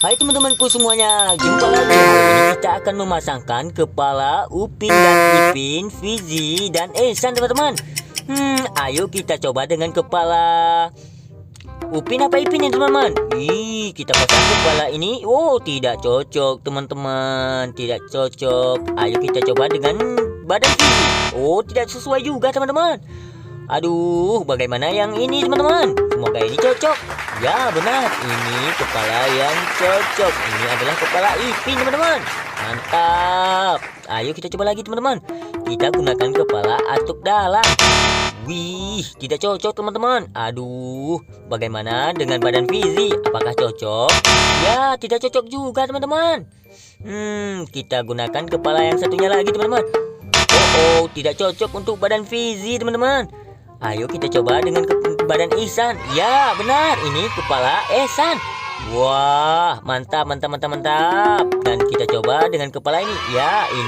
Hai teman-temanku semuanya, jumpa lagi. Hari ini kita akan memasangkan kepala Upin dan Ipin, Fizi dan Ehsan teman-teman. Ayo kita coba dengan kepala Upin apa Ipin ya teman-teman. Kita pasang kepala ini. Oh, tidak cocok teman-teman, tidak cocok. Ayo kita coba dengan badan Fizi. Oh, tidak sesuai juga teman-teman. Aduh, bagaimana yang ini teman-teman? Semoga ini cocok. Ya benar, ini kepala yang cocok. Ini adalah kepala Ipin teman-teman. Mantap. Ayo kita coba lagi teman-teman. Kita gunakan kepala atuk dalam. Wih, tidak cocok teman-teman. Aduh, bagaimana dengan badan Fizi? Apakah cocok? Ya, tidak cocok juga teman-teman. Kita gunakan kepala yang satunya lagi teman-teman. Oh, tidak cocok untuk badan Fizi teman-teman. Ayo kita coba dengan badan Ihsan. Ya benar, ini kepala Ehsan. Wah, mantap. Dan kita coba dengan kepala ini. Ya, ini